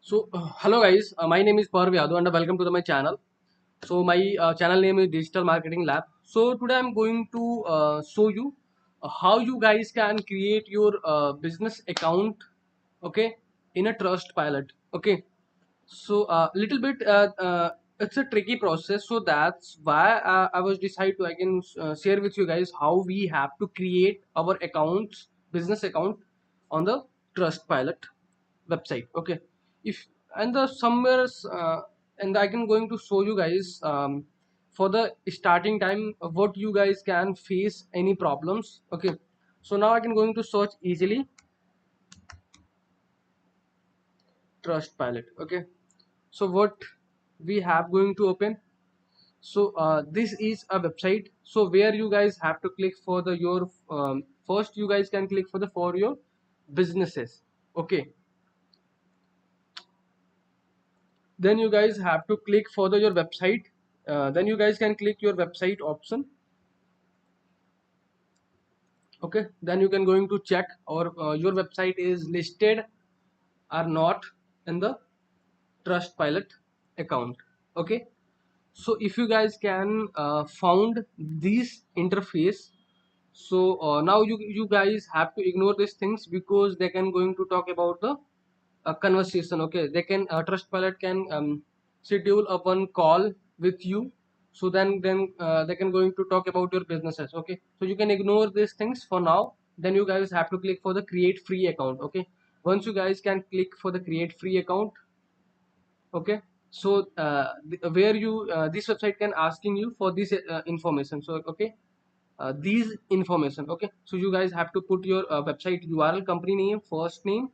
Hello guys, my name is Parv Yadav and welcome to my channel. My channel name is Digital Marketing Lab. So today I'm going to show you how you guys can create your business account, okay, in a Trustpilot. Okay, little bit it's a tricky process, so that's why I was decided to I can share with you guys how we have to create our accounts, business account on the Trustpilot website. Okay, if and the somewhere and I can going to show you guys for the starting time what you guys can face any problems. Okay, so now I can going to search easily Trustpilot. Okay, so what we have going to open, this is a website, so where you guys have to click for the your first you guys can click for the for your businesses. Okay, then you guys have to click for the your website, then you guys can click your website option. Okay, then you can going to check or your website is listed or not in the Trustpilot account. Okay, so if you guys can found this interface, so now you guys have to ignore these things because they can going to talk about the conversation. Okay, they can Trustpilot can schedule a one call with you, so then they can going to talk about your businesses. Okay, so you can ignore these things for now. Then you guys have to click for the create free account. Okay, once you guys can click for the create free account. Okay, so where you this website can asking you for this information. So okay, these information. Okay, so you guys have to put your website URL, company name, first name,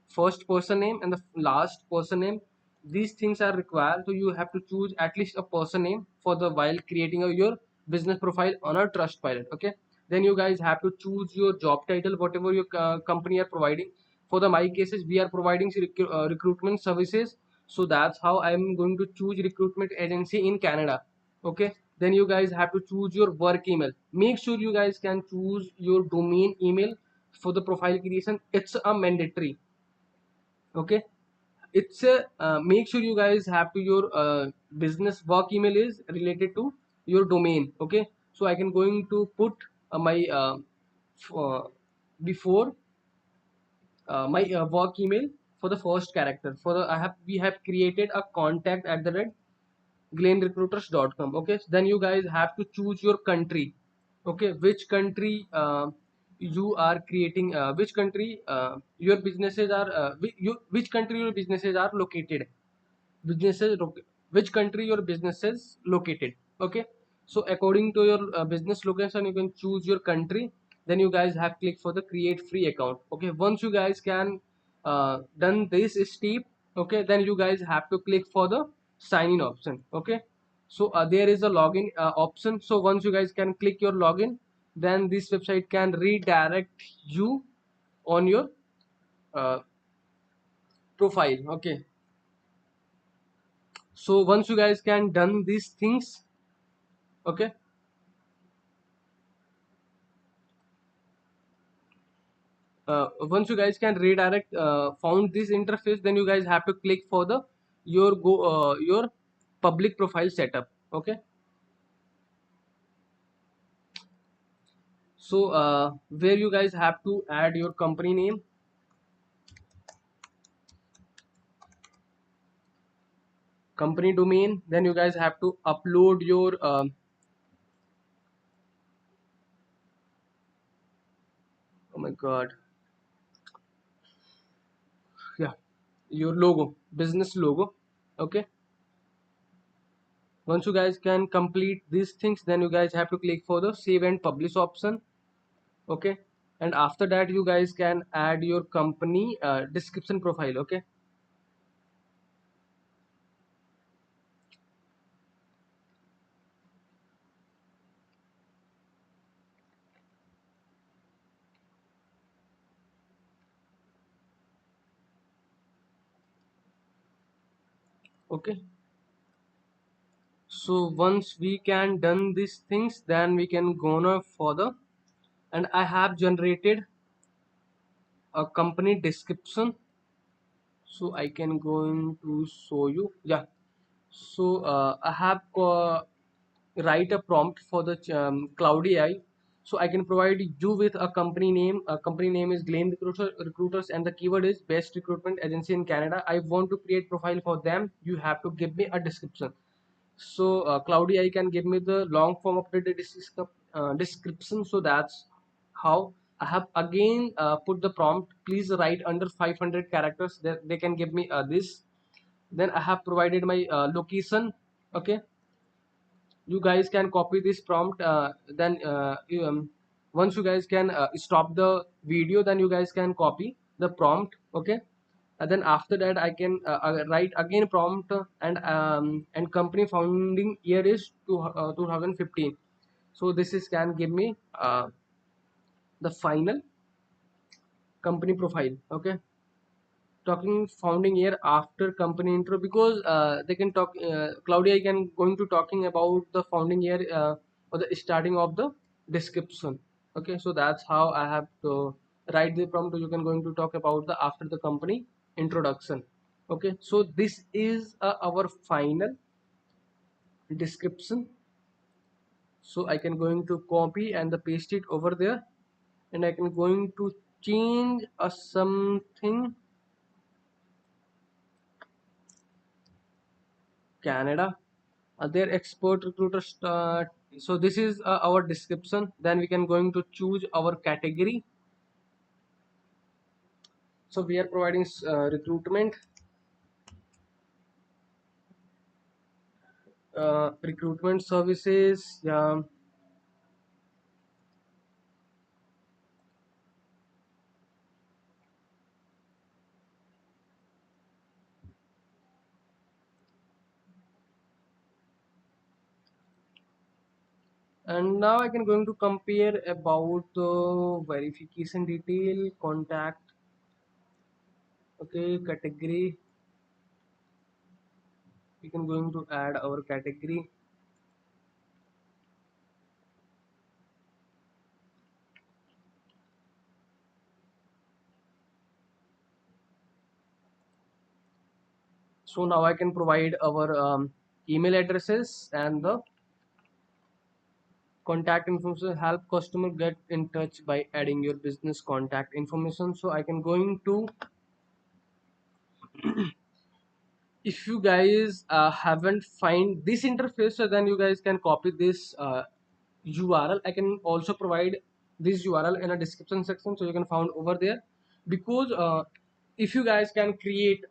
first person name, and the last person name. These things are required, so you have to choose at least a person name for the while creating your business profile on a Trustpilot. Okay, then you guys have to choose your job title, whatever your company are providing. For the my cases, we are providing recruitment services, so that's how I'm going to choose recruitment agency in Canada. Okay, then you guys have to choose your work email. Make sure you guys can choose your domain email for the profile creation. It's a mandatory. Okay, it's a make sure you guys have to your business work email is related to your domain. Okay, so I can going to put my uh, before my work email for the first character. For the I have we have created a contact at the rate glenrecruiters.com. Okay, so then you guys have to choose your country. Okay, which country you are creating, which country your businesses are which country your businesses are located, businesses which country your businesses located. Okay, so according to your business location you can choose your country. Then you guys have click for the create free account. Okay, once you guys can done this step. Okay, then you guys have to click for the sign in option. Okay, so there is a login option, so once you guys can click your login, then this website can redirect you on your uh, profile. Okay, so once you guys can done these things. Okay, once you guys can redirect found this interface, then you guys have to click for the your public profile setup. Okay, so where you guys have to add your company name, company domain. Then you guys have to upload your oh my god, yeah, your logo, business logo. Okay, once you guys can complete these things, then you guys have to click for the save and publish option. Okay, and after that you guys can add your company description profile. Okay, okay, so once we can done these things, then we can go on further. And I have generated a company description, So I can going to show you. Yeah. So I have write a prompt for the cloudy AI. So I can provide you with a company name. A company name is Gleam Recruiters, and the keyword is best recruitment agency in Canada. I want to create profile for them. You have to give me a description. So cloudy AI can give me the long form of the description. So that's how I have again put the prompt. Please write under 500 characters. That they can give me this. Then I have provided my location. Okay, you guys can copy this prompt. Once you guys can stop the video, then you guys can copy the prompt. Okay, and then after that I can write again prompt, and company founding year is 2015. So this is can give me the final company profile. Okay, talking founding year after company intro, because they can talk, Claudia can going to talking about the founding year or the starting of the description. Okay, so that's how I have to write the prompt. You can going to talk about the after the company introduction. Okay, so this is our final description. So I can going to copy and the paste it over there, and I can going to change something Canada, their expert recruiter start. So this is our description. Then we can going to choose our category. So we are providing recruitment services. Yeah. And now I can going to compare about the verification detail, contact. Okay, category. We can going to add our category. So now I can provide our email addresses and the contact information. Help customer get in touch by adding your business contact information. So I can going to, if you guys haven't find this interface, so then you guys can copy this URL. I can also provide this URL in a description section, so you can find over there. Because if you guys can create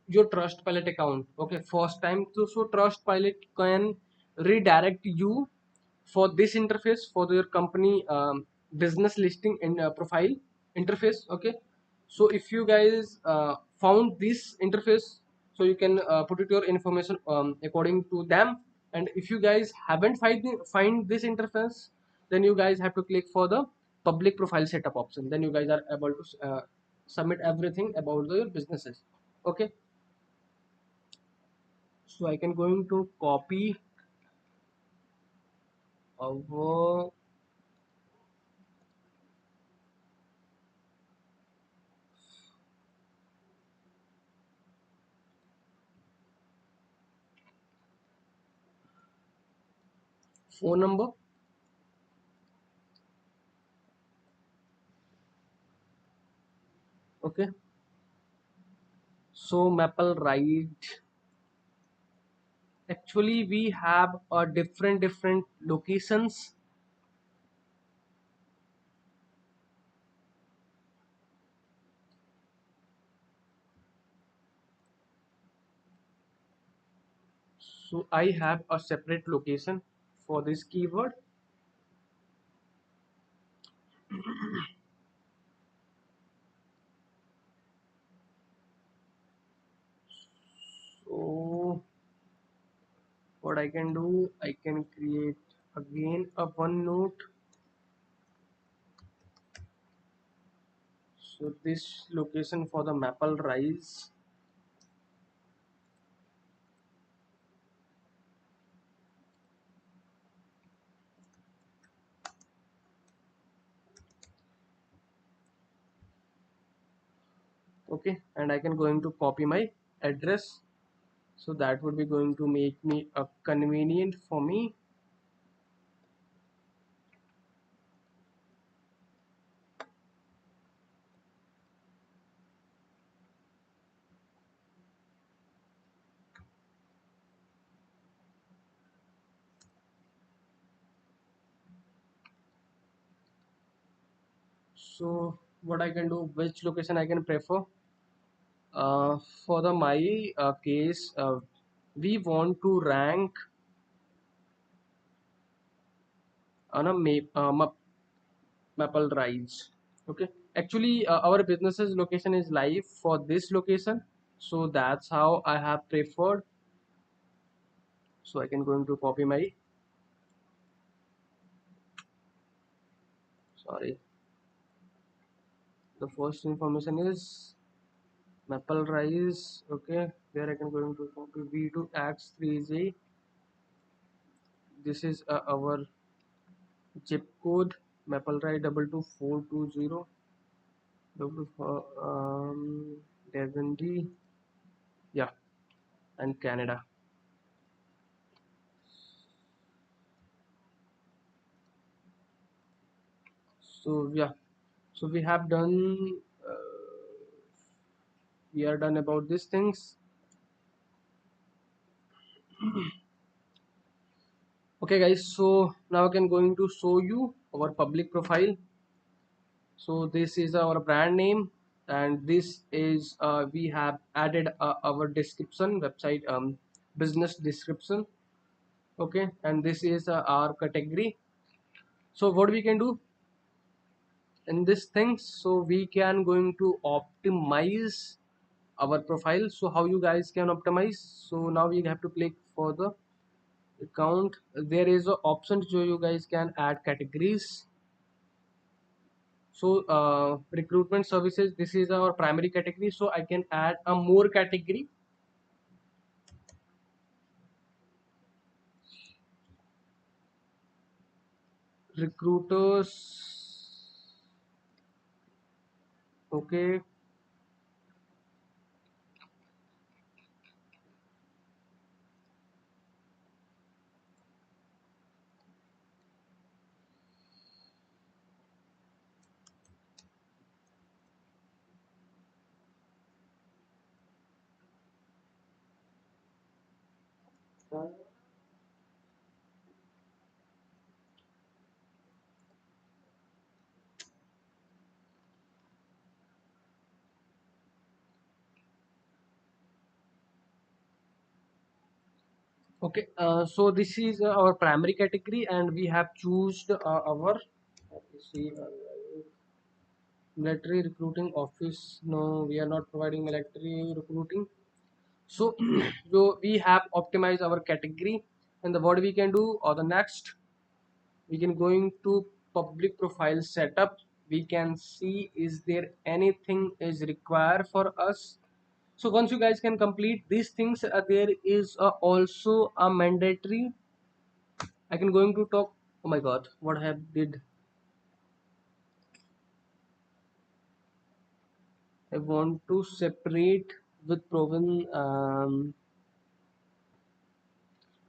your Trustpilot account, okay, first time, so Trustpilot can redirect you for this interface for your company business listing and profile interface. Okay, so if you guys found this interface, so you can put it your information according to them. And if you guys haven't find this interface, then you guys have to click for the public profile setup option. Then you guys are able to submit everything about your businesses. Okay, so I can going to copy our phone number. Okay, so Maple Ride, actually we have different locations. So I have a separate location for this keyword. So what I can do, I can create again a one note. So this location for the Maple Rise. Okay, and I can going to copy my address, so that would be going to make me a convenient for me. So what I can do, which location I can prefer, uh, for the my case, we want to rank on a maple rise. Okay, actually our business's location is live for this location, so that's how I have preferred. So I can going to copy my, sorry, the first information is maple rise. Okay, where I can going to copy V2X3J. This is our zip code, maple rise 22420, double for Devondy, yeah, and Canada. So yeah, so we have done, we are done about these things. Okay guys, so now I can going to show you our public profile. So this is our brand name, and this is we have added our description, website business description. Okay, and this is our category. So what we can do in this thing, so we can going to optimize our profile. So how you guys can optimize, so now we have to click for the account. There is a option so you guys can add categories. So recruitment services, this is our primary category, so I can add a more category. Recruiters. Okay, okay, so this is our primary category, and we have chosen our, let me see, military recruiting office. No, we are not providing military recruiting. So we have optimized our category, and the what we can do, or the next, we can going to public profile setup. We can see is there anything is required for us. So once you guys can complete these things, there is also a mandatory, I can going to talk. Oh my god, what I have did, I want to separate with proven.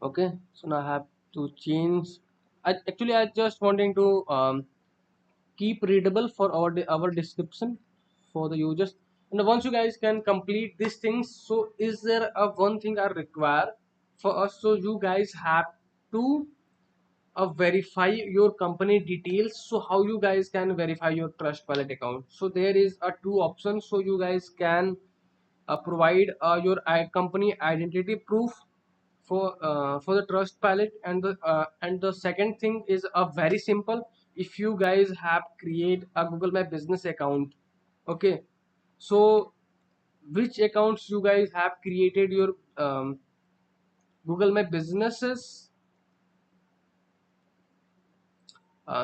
Okay, so now I have to change. I just wanting to keep readable for our description for the users. And once you guys can complete these things, so is there a one thing I require for us, so you guys have to verify your company details. So how you guys can verify your Trustpilot account, so there is a two options, so you guys can provide your company identity proof for the Trustpilot. And the second thing is very simple. If you guys have create a Google My Business account, okay, so which accounts you guys have created your Google My Businesses,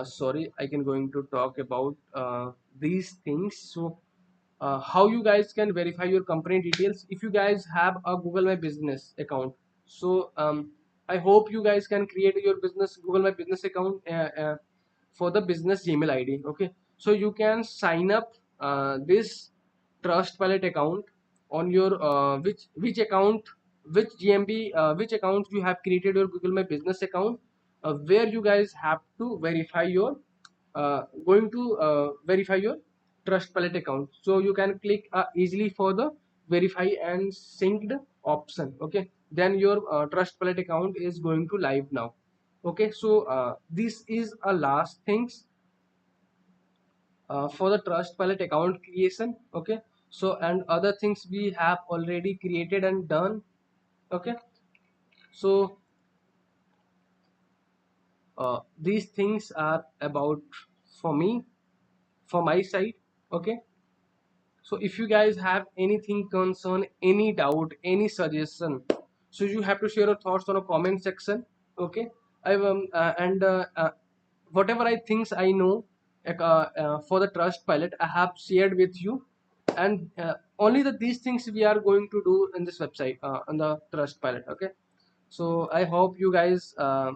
sorry, I can going to talk about these things. So how you guys can verify your company details if you guys have a Google My Business account. So I hope you guys can create your business Google My Business account for the business Gmail ID. Okay, so you can sign up this Trustpilot account on your which account, which GMB, which account you have created your Google My Business account, where you guys have to verify your going to verify your Trustpilot account. So you can click easily for the verify and synced option. Okay, then your Trustpilot account is going to live now. Okay, so this is a last things for the Trustpilot account creation. Okay, so and other things we have already created and done. Okay, so these things are about for me, for my side. Okay, so if you guys have anything concern, any doubt, any suggestion, so you have to share your thoughts on a comment section. Okay, I and whatever I things I know for the Trustpilot I have shared with you, and only these things we are going to do in this website on the Trustpilot. Okay, so I hope you guys I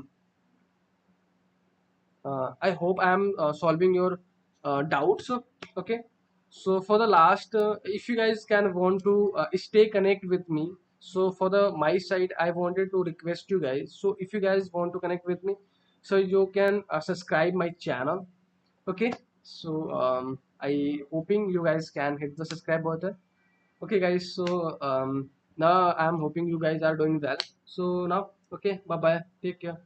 hope I am solving your doubts. Okay, so for the last, if you guys can want to stay connect with me, so for the my side, I wanted to request you guys. So if you guys want to connect with me, so you can subscribe my channel. Okay, so I hoping you guys can hit the subscribe button. Okay, guys. So now I'm hoping you guys are doing well. So now, okay, bye bye. Take care.